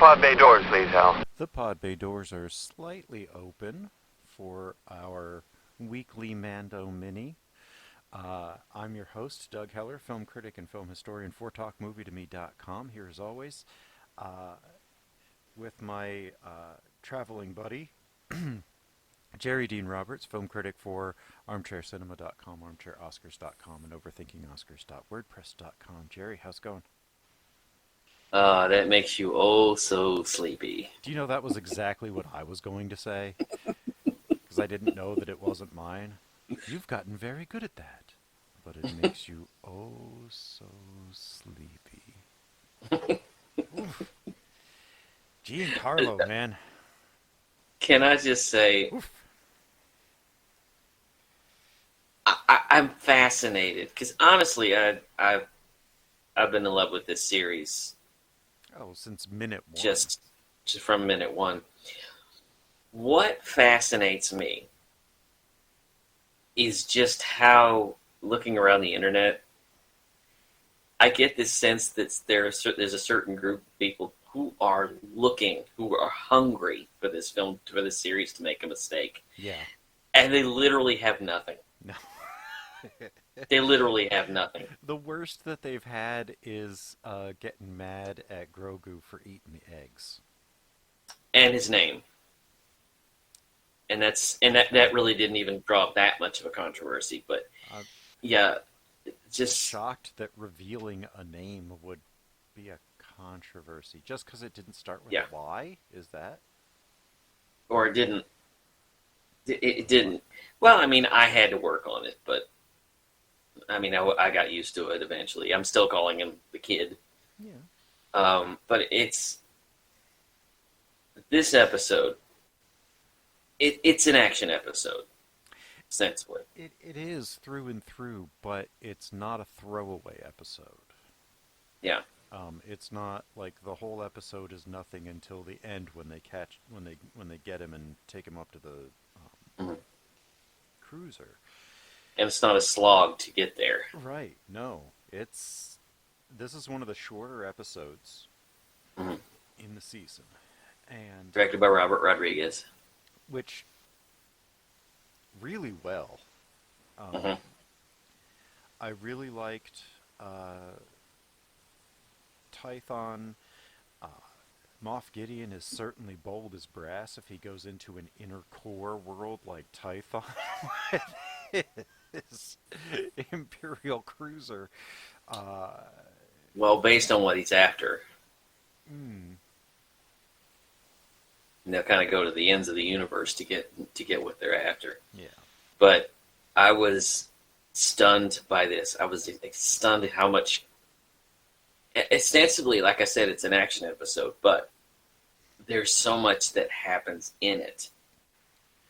pod bay doors, please, Hal. The pod bay doors are slightly open for our weekly Mando mini. I'm your host, Doug Heller, film critic and film historian for TalkMovieToMe.com. Here as always, uh, with my traveling buddy, Jerry Dean Roberts, film critic for ArmchairCinema.com, ArmchairOscars.com, and OverThinkingOscars.wordpress.com. Jerry, how's it going? That makes you oh so sleepy. Do you know that was exactly what I was going to say? Because I didn't know that it wasn't mine. You've gotten very good at that, but it makes you oh so sleepy. Oof. Giancarlo, man. Can I just say, Oof. I'm fascinated because honestly, I've been in love with this series Oh, since minute one. just from minute one. What fascinates me is just how, looking around the internet, I get this sense that there's a certain group of people who are hungry for this film, for this series to make a mistake. Yeah. And they literally have nothing. No. They literally have nothing. The worst that they've had is getting mad at Grogu for eating the eggs. And his name. And that really didn't even draw up that much of a controversy. But yeah, just shocked that revealing a name would be a controversy just because it didn't start with a Y. Is that? Or it didn't. It didn't. Well, I mean, I had to work on it, but I mean, I got used to it eventually. I'm still calling him the kid. Yeah. But it's this episode. It's an action episode, essentially. It is through and through, but it's not a throwaway episode. Yeah. It's not like the whole episode is nothing until the end when they get him and take him up to the cruiser. And it's not a slog to get there. Right. No. This is one of the shorter episodes in the season. And directed by Robert Rodriguez. Which really well. I really liked Tython. Moff Gideon is certainly bold as brass if he goes into an inner core world like Tython with his Imperial cruiser. Well, based on what he's after. And they'll kind of go to the ends of the universe to get what they're after. Yeah. But I was stunned by this. I was stunned at how much. Ostensibly, like I said, it's an action episode, but there's so much that happens in it.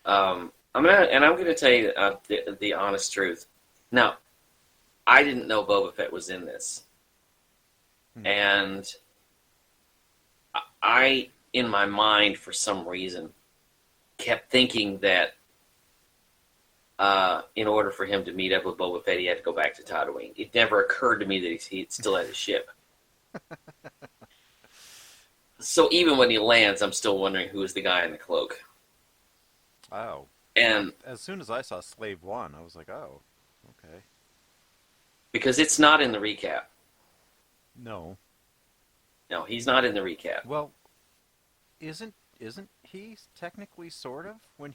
I'm gonna tell you the honest truth. Now, I didn't know Boba Fett was in this, and I, in my mind, for some reason, kept thinking that in order for him to meet up with Boba Fett, he had to go back to Tatooine. It never occurred to me that he still had his ship. So even when he lands, I'm still wondering who is the guy in the cloak. Oh. And as soon as I saw Slave One, I was like, oh, okay. Because it's not in the recap. No. No, he's not in the recap. Well, isn't he technically sort of when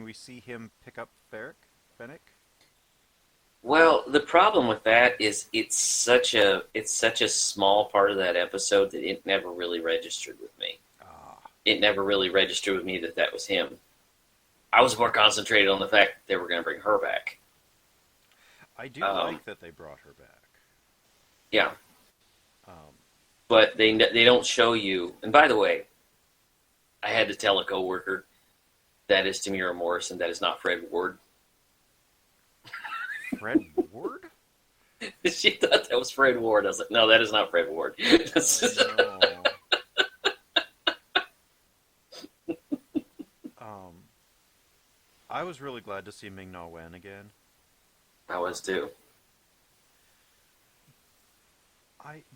we see him pick up Fennec? Well, the problem with that is it's such a small part of that episode that it never really registered with me. It never really registered with me that was him. I was more concentrated on the fact that they were going to bring her back. I do like that they brought her back. Yeah. But they don't show you. And by the way, I had to tell a coworker that is Tamira Morrison. That is not Fred Ward. Fred Ward? She thought that was Fred Ward. I was like, no, that is not Fred Ward. I was really glad to see Ming-Na Wen again. I was too.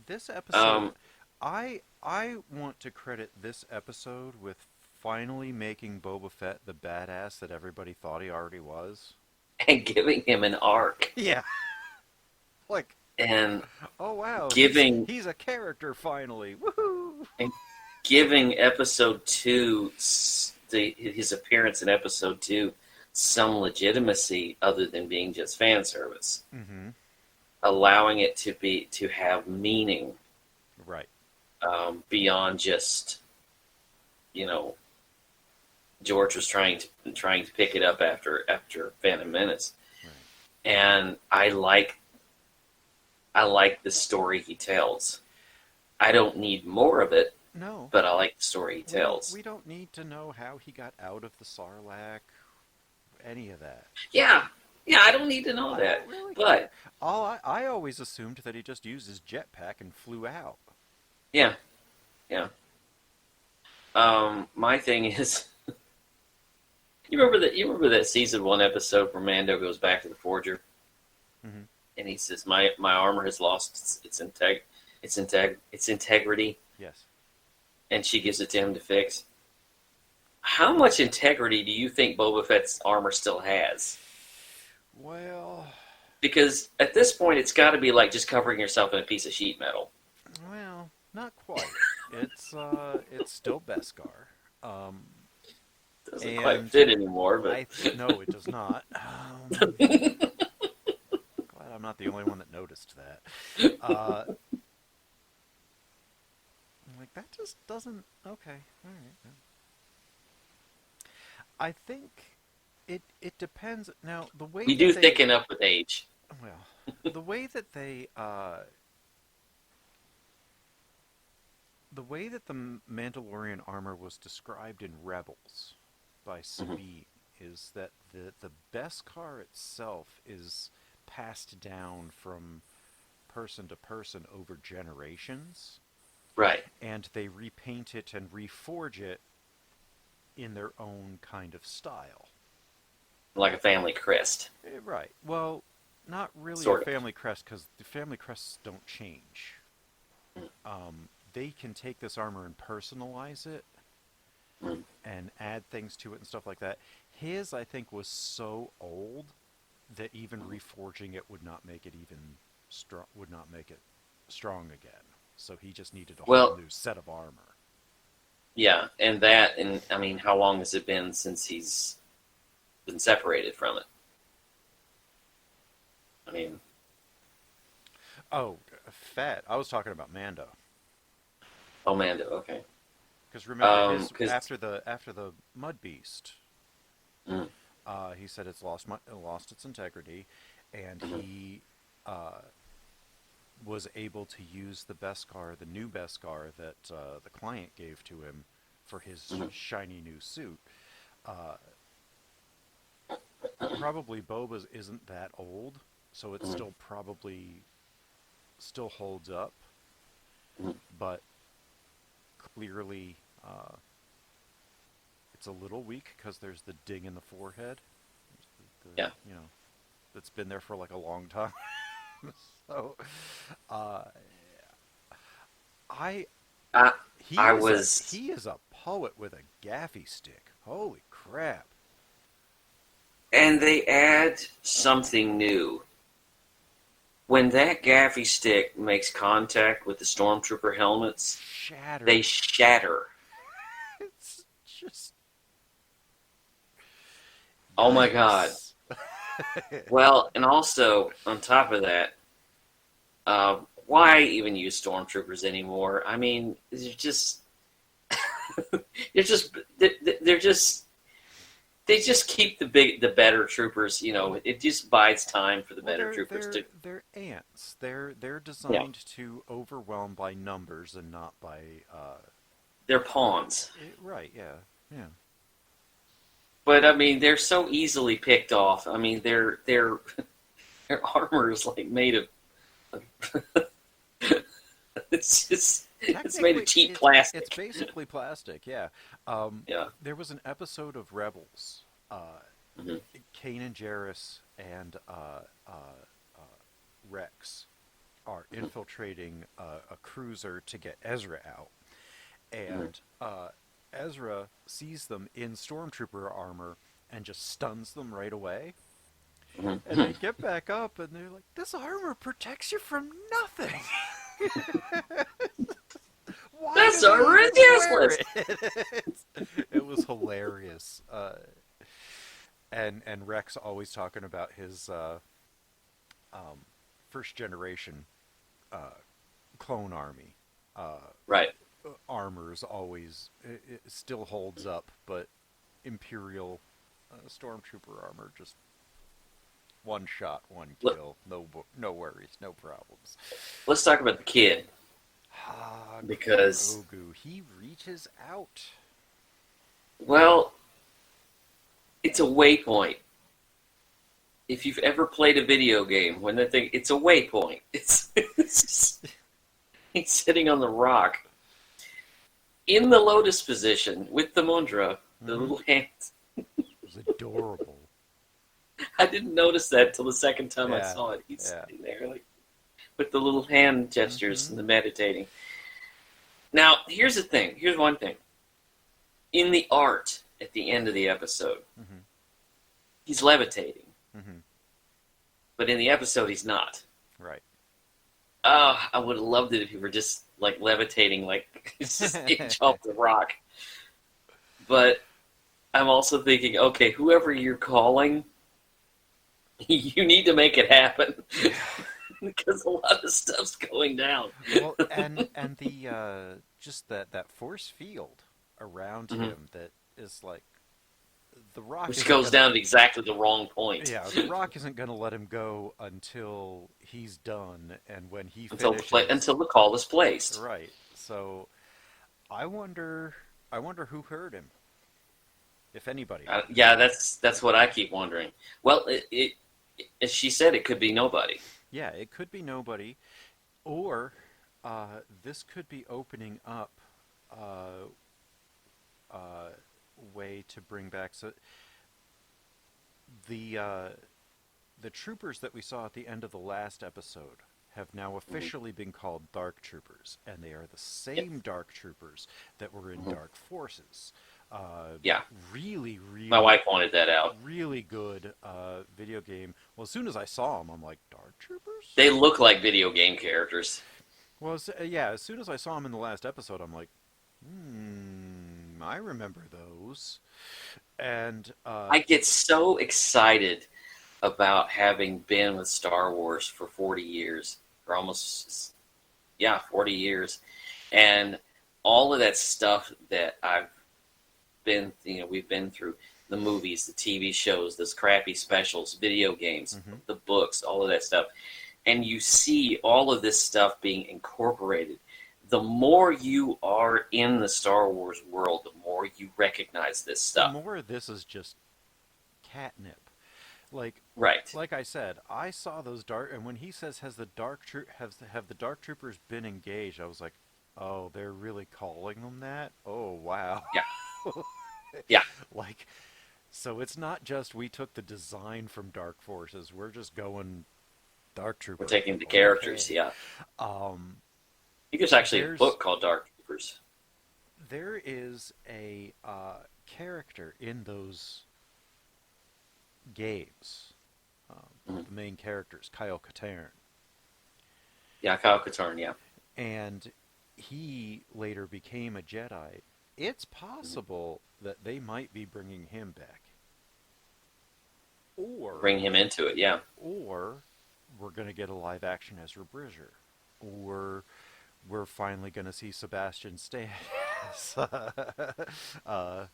This episode, I want to credit this episode with finally making Boba Fett the badass that everybody thought he already was. and giving him an arc Yeah. Like, and oh wow, giving he's a character finally. Woohoo! and giving episode two his appearance in episode two some legitimacy other than being just fan service, Mm-hmm. allowing it to have meaning Right. beyond just you know George was trying to pick it up after Phantom Menace, Right. and I like the story he tells. I don't need more of it, No, but I like the story he we tells. we don't need to know how he got out of the Sarlacc, any of that. Yeah, yeah, I don't need to know I that, don't really care. but All I always assumed that he just used his jetpack and flew out. yeah, yeah. My thing is, you remember that season one episode where Mando goes back to the Forger Mm-hmm. and he says, "My armor has lost its integrity," Yes. and she gives it to him to fix. How much integrity do you think Boba Fett's armor still has? Well, Because at this point, it's got to be like just covering yourself in a piece of sheet metal. well, not quite. It's still Beskar. Um, Doesn't quite and fit anymore, but no, it does not. Glad I'm not the only one that noticed that. Like that just doesn't. Okay, all right. I think it depends. Now the way we that do they thicken up with age. well, the way that they the way that the Mandalorian armor was described in Rebels by Mhm. Sabine is that the Beskar itself is passed down from person to person over generations, Right, and they repaint it and reforge it in their own kind of style. like a family crest, Right. Well, not really a sort of. family crest because the family crests don't change. They can take this armor and personalize it Mm. and add things to it and stuff like that. His, I think, was so old that even reforging it would not make it even strong. Would not make it strong again. So he just needed a whole Well, new set of armor. yeah, and I mean, how long has it been since he's been separated from it? I mean, Oh, Fett. I was talking about Mando. oh, Mando, okay. Because remember, his Because after the Mud Beast, mm, he said it's lost its integrity, and mhm, he uh, was able to use the Beskar, the new Beskar that the client gave to him for his mhm, shiny new suit. Uh, Probably Boba's isn't that old, so it mhm, still probably still holds up, mhm. but clearly it's a little weak because there's the ding in the forehead. Yeah, You know, that's been there for like a long time. So, uh, I I he I is was, a poet with a gaffy stick. Holy crap! and they add something new. When that gaffy stick makes contact with the stormtrooper helmets, they Shatter. shatter. It's just Oh my god. yikes. Well, and also on top of that, why even use stormtroopers anymore? I mean, they're just they're just they just keep the better troopers. It just buys time for the Well, better troopers to. they're ants. They're Yeah, designed to overwhelm by numbers and not by they're pawns. right. Yeah, yeah. But I mean, they're so easily picked off. I mean, their armor is like made of. It's made of Technically, cheap it's plastic. basically plastic. Yeah. Yeah. There was an episode of Rebels. Hmm. Kanan Jarrus and Rex are infiltrating a cruiser to get Ezra out, Mhm. and Ezra sees them in stormtrooper armor and just stuns them right away. And they Mhm. get back up and they're like, "This armor protects you from nothing. Why do That's they even wear useless. it?" It was hilarious. And Rex always talking about his um, first generation uh, clone army. Right. Armors always it still holds up, but Imperial stormtrooper armor just one shot, one Look, kill, no worries, no problems. let's talk about the kid Ah, because, Grogu, he reaches out. well, it's a waypoint. If you've ever played a video game, when the thing, it's a waypoint. It's just, he's sitting on the rock in the lotus position with the mudra, the Mm-hmm. little hands. It was adorable. I didn't notice that till the second time I Yeah, saw it. He's yeah. sitting there like with the little hand gestures Mm-hmm. and the meditating. Now, here's the thing. Here's one thing. In the art at the end of the episode, Mm-hmm. he's levitating, Mm-hmm. but in the episode, he's not. Right. Oh, I would have loved it if he were just like levitating, like it's just inch off the rock. But I'm also thinking, okay, whoever you're calling, you need to make it happen Yeah. because a lot of stuff's going down. Well, and the just that force field around Mhm. him that is like the rock Which isn't goes gonna. down at exactly the wrong point Yeah, the rock isn't gonna let him go until he's done, and when he until finishes. until the call is placed. Right. So I wonder. I wonder who heard him, if anybody heard him. Yeah, that's what I keep wondering. Well, as she said, it could be nobody. Yeah, it could be nobody, or this could be opening up a way to bring back. So the uh, the troopers that we saw at the end of the last episode have now Mhm. officially been called Dark Troopers, and they are the Yep. same Dark Troopers that were in Mhm. Dark Forces. Yeah, Really, my really, wife pointed that out. really good video game. Well, as soon as I saw them, I'm like, Dark Troopers? They look like video game characters. Well, yeah, as soon as I saw them in the last episode, I'm like, I remember those. And I get so excited about having been with Star Wars for 40 years, or almost, yeah, 40 years, and all of that stuff that we've been through the movies, the TV shows, those crappy specials, video games, mhm. the books, all of that stuff. And you see all of this stuff being incorporated. The more you are in the Star Wars world, the more you recognize this The stuff. more of this is just catnip. Like, Right. like I said, I saw those dark, and when he says has the have the dark troopers been engaged, I was like, oh, they're really calling them that. Oh wow. Yeah. Yeah. Like, so it's not just we took the design from Dark Forces. We're just going Dark We're Trooper. taking the characters. Okay. Yeah. I Um, think there's actually a there's book called Dark Troopers. there is a character in those games. One Mhm. of the main characters, Kyle Katarn, Yeah, Kyle Katarn. Yeah. and he later became a Jedi. It's Mhm. possible that they might be bringing him back, or Bring him into it. Yeah. or we're going to get a live action Ezra Bridger, or we're finally going to see Sebastian Stan as uh,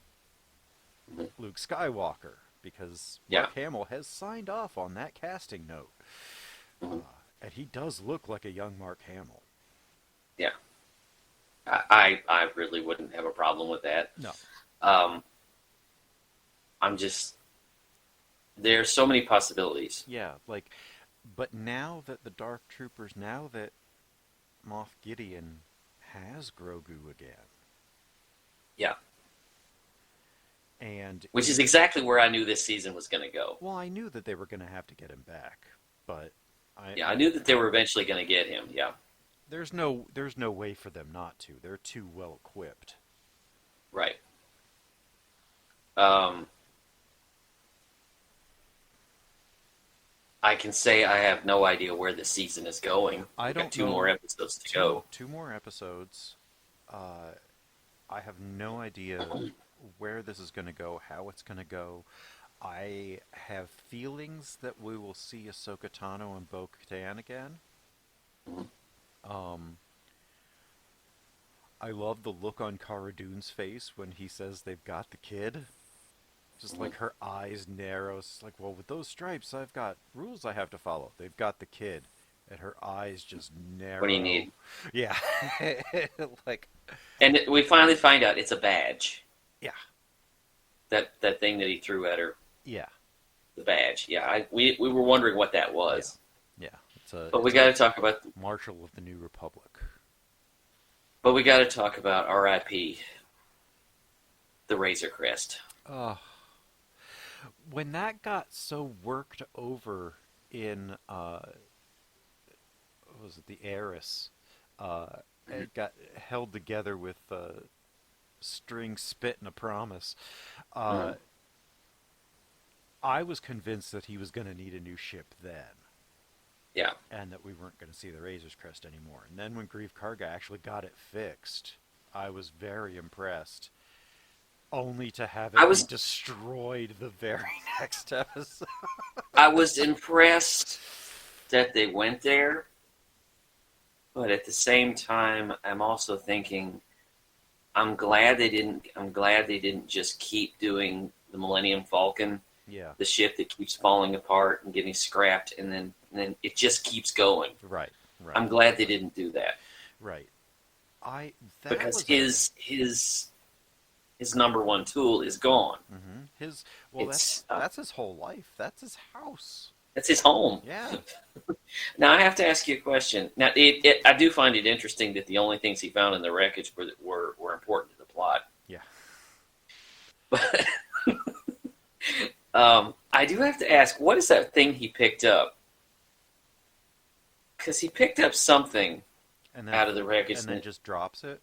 Mhm. Luke Skywalker, because Yeah. Mark Hamill has signed off on that casting note. Mhm. And he does look like a young Mark Hamill. Yeah. I really wouldn't have a problem with that. No. Um, I'm just there's so many possibilities. Yeah, like, but now that the Dark Troopers, now that Moff Gideon has Grogu again, Yeah. and Which is exactly where I knew this season was going to go. well, I knew that they were going to have to get him back, but Yeah, I knew that they were eventually going to get him. Yeah, there's no way for them not to. They're too well equipped. right. Um, I can say I have no idea where the season is going. I We've got don't two more know. episodes to Two go. two more episodes. Uh, I have no idea where this is going to go, how it's going to go. I have feelings that we will see Ahsoka Tano and Bo-Katan again. Mhm. Um, I love the look on Cara Dune's face when he says they've got the kid. Just Mhm. like her eyes narrow. It's like, well, with those stripes, I've got rules I have to follow. They've got the kid. And her eyes just What do you narrow. need? Yeah. Like, And we finally find out it's a badge. yeah. That thing that he threw at her, Yeah. the badge. Yeah, we were wondering what that Yeah. was. Yeah. It's a But we it's got a to talk about. Marshal of the New Republic. But we got to talk about R.I.P. the Razor Crest. Uh, when that got so worked over in what was it, the Heiress, it got held together with string, spit, and a promise. Uh, Mm. I was convinced that he was going to need a new ship then, Yeah, and that we weren't going to see the Razor's Crest anymore. And then when Grief Karga actually got it fixed, I was very impressed. Only to have I it be was destroyed the very next episode. I was impressed that they went there, but at the same time, I'm also thinking I'm glad they didn't. I'm glad they didn't just keep doing the Millennium Falcon, Yeah, the ship that keeps falling apart and getting scrapped, and then it just keeps going. right, right, I'm glad they didn't do that right. I that because was a his number one tool is gone. his well. It's That's his whole life. That's his house. That's his home. Yeah, Now I have to ask you a question. Now I do find it interesting that the only things he found in the wreckage were important to the plot. yeah. But I do have to ask, what is that thing he picked up? Because he picked up something And then out of the wreckage. and then just drops it.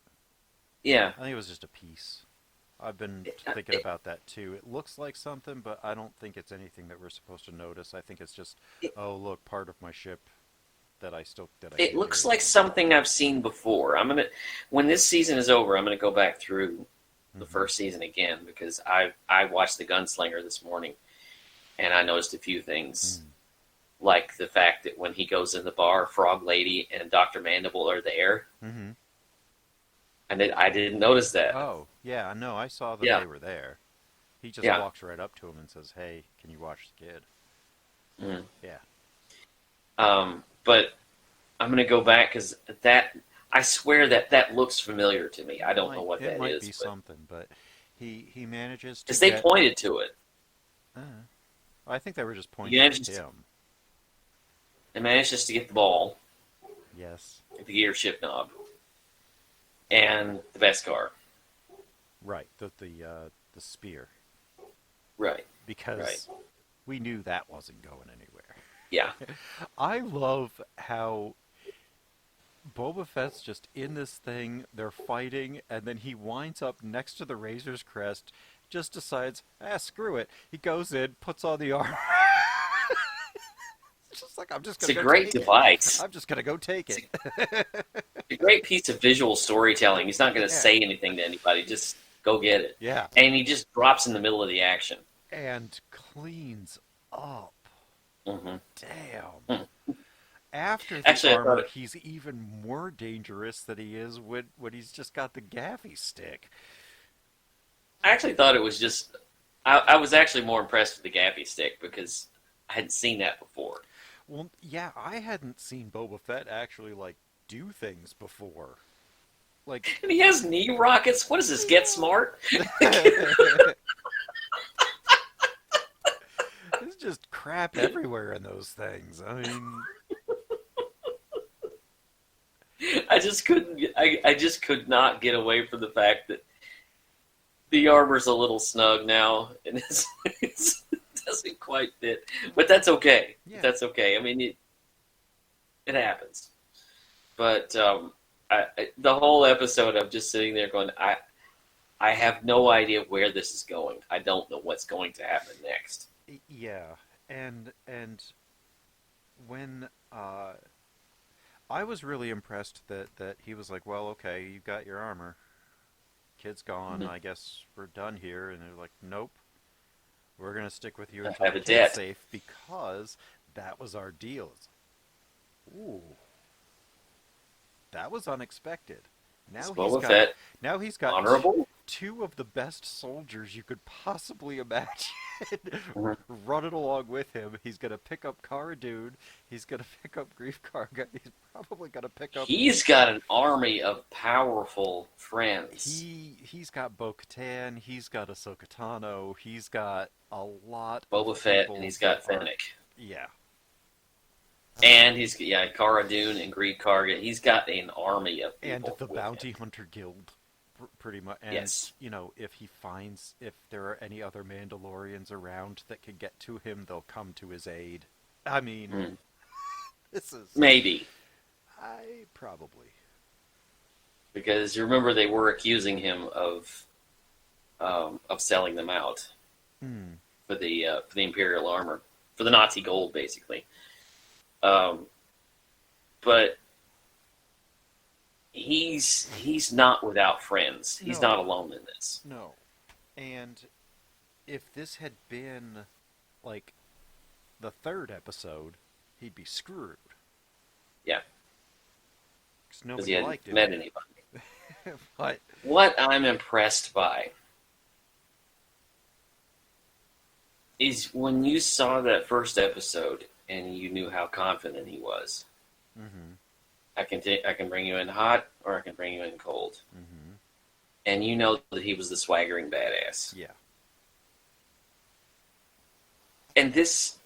Yeah, I think it was just a piece. I've been it, thinking it, about that too. It looks like something, but I don't think it's anything that we're supposed to notice. I think it's just, it, oh look, part of my ship that I it can't looks do like anything something I've seen before. When this season is over, I'm gonna go back through the with. first season again because I watched the Gunslinger this morning and I noticed a few things. Mm-hmm. Like the fact that when he goes in the bar, Frog Lady and Dr. Mandible are there. Mm-hmm. And I didn't notice that. Oh, yeah, no, I saw that Yeah, they were there. He just yeah. walks right up to him and says, "Hey, can you watch the kid?" Mm. Yeah. But I'm going to go back because I swear that looks familiar to me. I don't know what It that might is, be but something, but he manages to because they get. pointed to it. Uh, I think they were just He pointing at manages, him. they manages to get the ball, Yes. the gear shift knob, and the Beskar. Right. The spear, Right, right. because we knew that wasn't going anywhere. Yeah. I love how Boba Fett's just in this thing, they're fighting, and then he winds up next to the Razor's Crest, just decides, screw it. He goes in, puts on the armor. It's just like, I'm just It's gonna a go great take it. device. I'm just gonna go take It's it. a great piece of visual storytelling. He's not going to Yeah. say anything to anybody. Just go get it. Yeah. And he just drops in the middle of the action. And cleans up. Hmm. Damn. After the Actually, I thought armor, it, he's even more dangerous than he is when he's just got the gaffy stick. I actually thought it was just. I was actually more impressed with the gaffy stick because I hadn't seen that before. Well, yeah, I hadn't seen Boba Fett actually like do things before. Like, And he has knee rockets. What is this? Get smart? there's just crap everywhere in those things. I mean, I just couldn't. I just could not get away from the fact that the armor's a little snug now, and it doesn't quite fit. But that's okay. yeah, That's okay. I mean, It happens. But the whole episode, I'm just sitting there going, I have no idea where this is going. I don't know what's going to happen next. Yeah, and when I was really impressed that he was like, well, okay, you got your armor, kid's gone. Mhm. I guess we're done here. And they're like, nope, we're gonna stick with you I until have the a kid's debt. safe because that was our deal. It's like, ooh, that was unexpected. Is Now he's Boba got Fett now he's got honorable? two of the best soldiers you could possibly imagine Mhm. running along with him. He's gonna pick up Cara Dune. He's gonna pick up Grief Karga. He's probably gonna pick up He's got an army of powerful friends. he's got Bo-Katan. He's got Ahsoka Tano. He's got a lot of Boba Fett, and people he's that got are Fennec. yeah. And he's Cara Dune and Greed Karga. He's got an army of And people the with him. bounty hunter guild pretty much. And Yes, if he finds if there are any other Mandalorians around that could get to him, they'll come to his aid. I mean, mm. this is Maybe I probably. because you remember they were accusing him of selling them out Hmm. for the Imperial armor for the Nazi gold, basically. Um, but he's not without friends. He's not No, alone in this. no. And if this had been like the third episode, he'd be screwed Yeah, because because he nobody hadn't liked him. met anybody. But What I'm impressed by is when you saw that first episode and you knew how confident he was. hmm I can bring you in hot or I can bring you in cold, hmm and you know that he was the swaggering badass. yeah, And this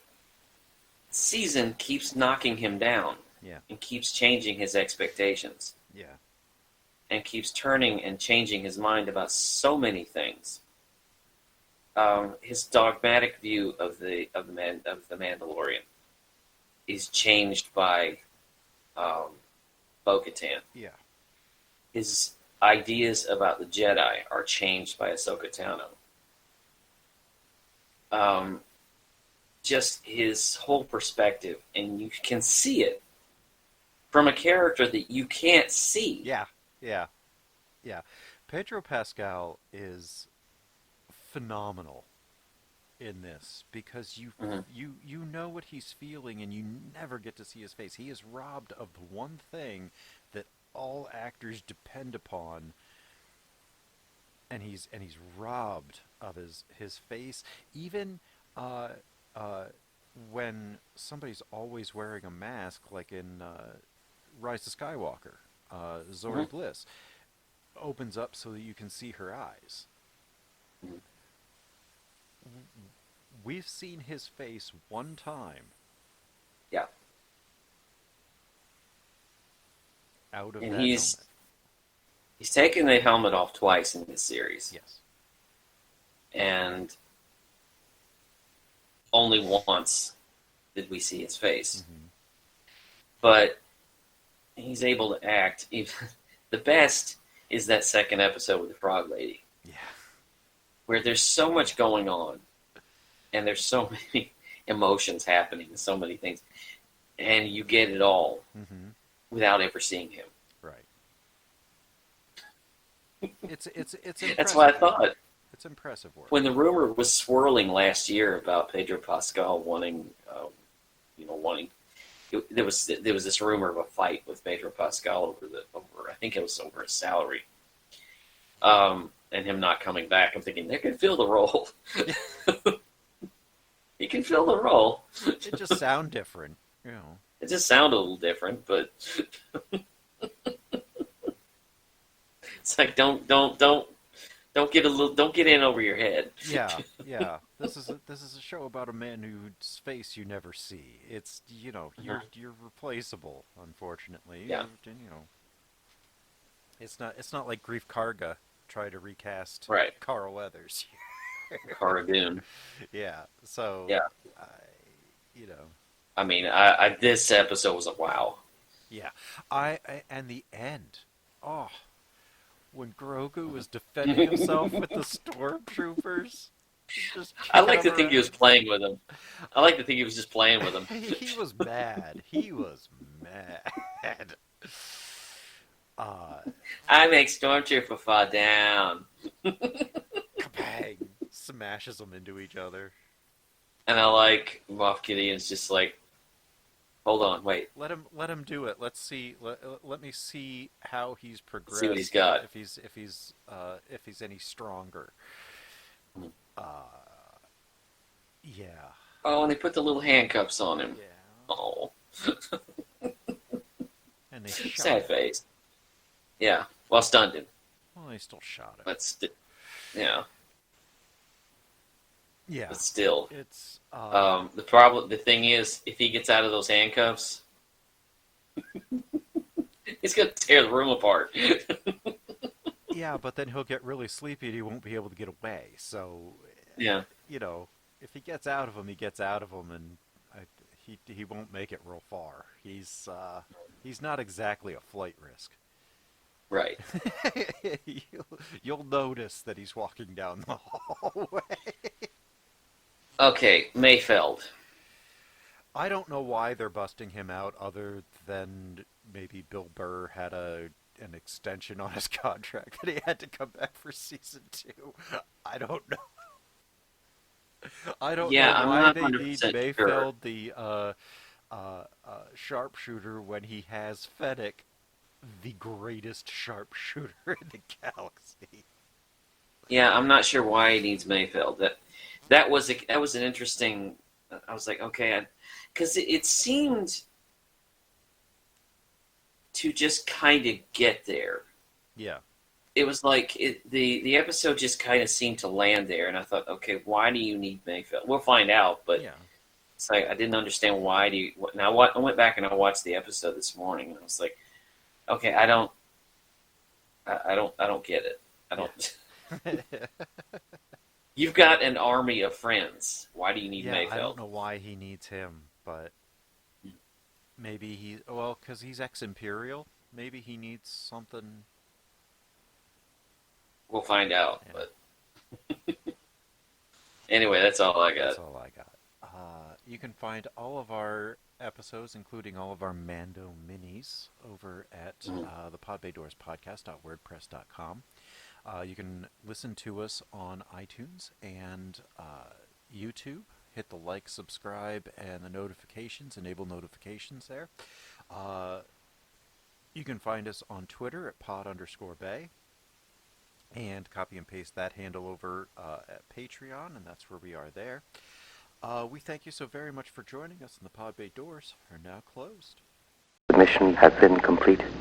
season keeps knocking him down yeah, and keeps changing his expectations yeah, and keeps turning and changing his mind about so many things. His dogmatic view of the Mandalorian is changed by Bo-Katan. yeah, His ideas about the Jedi are changed by Ahsoka Tano. Um, just his whole perspective, and you can see it from a character that you can't see. yeah, yeah, yeah. Pedro Pascal is phenomenal in this because Mhm. you know what he's feeling and you never get to see his face. He is robbed of the one thing that all actors depend upon, and he's robbed of his face. Even uh, uh, when somebody's always wearing a mask, like in Rise of Skywalker, Zori Mhm. Bliss opens up so that you can see her eyes. Mhm. We've seen his face one time Yeah, out of and that helmet. he's taken the helmet off twice in this series, Yes. and only once did we see his face. Mm-hmm. But he's able to act. The best is that second episode with the Frog Lady, Yeah. where there's so much going on, and there's so many emotions happening, and so many things, and you get it all Mm-hmm. without ever seeing him. Right. It's That's what I impressive work. thought It's impressive work. when the rumor was swirling last year about Pedro Pascal wanting, wanting. There was this rumor of a fight with Pedro Pascal over I think it was over his salary, and him not coming back. I'm thinking they can fill the role. He can fill the role. It just sound different, you know. It just sounded a little different, but it's like don't get in over your head. Yeah, yeah. This is a show about a man whose face you never see. It's you're replaceable, unfortunately. Yeah, It's not like Grief Karga try to recast right. Carl Weathers. Cara Dune. Yeah. So Yeah, I you know I mean, this episode was a wow. Yeah. I and the end. Oh, when Grogu was defending himself with the stormtroopers, just I kicking like them to think he was around. playing with him. I like to think he was just playing with him. He was mad. He was mad. Uh, I make Stormtrooper fall down. Kabang! Smashes them into each other. And I like Moff Gideon's just like, hold on, wait, Let him do it. Let's see. Let me see how he's let's see what he's progressed. got. If he's any stronger. Uh, yeah, Oh, and they put the little handcuffs on him. yeah. Oh, And they shot sad him. face. Yeah, well, stunned him, Well, they still shot him. but yeah, Yeah, but still. it's The thing is, if he gets out of those handcuffs, he's gonna tear the room apart. yeah, but then he'll get really sleepy and he won't be able to get away. So, Yeah, you know, if he gets out of him, he gets out of him, and I, he won't make it real far. He's not exactly a flight risk. right. You'll notice that he's walking down the hallway. Okay, Mayfeld. I don't know why they're busting him out, other than maybe Bill Burr had an extension on his contract that he had to come back for season 2. I don't know. I don't know Yeah, I'm why not they need 100% sure. Mayfeld, the sharpshooter, when he has Fennec, the greatest sharpshooter in the galaxy. Yeah, I'm not sure why he needs Mayfeld. That was an interesting. I was like, okay, because it seemed to just kind of get there. Yeah, It was like the episode just kind of seemed to land there, and I thought, okay, why do you need Mayfeld? We'll find out, but yeah. it's like I didn't understand why do you. Now what? I went back and I watched the episode this morning, and I was like, okay, I don't get it. I don't. Yeah. You've got an army of friends. Why do you need Yeah, I don't Mayfeld? know why he needs him, but maybe well, because he's ex-Imperial. Maybe he needs something. We'll find out. Yeah, But anyway, that's all I got. that's all I got. You can find all of our episodes, including all of our Mando minis, over at Mm. the Podbay Doors podcast.wordpress.com. You can listen to us on iTunes and YouTube. Hit the like, subscribe, and the notifications. Enable notifications there. Uh, you can find us on Twitter at pod_bay and copy and paste that handle over at Patreon, and that's where we are there. We thank you so very much for joining us, and the Pod Bay doors are now closed. The mission has been completed.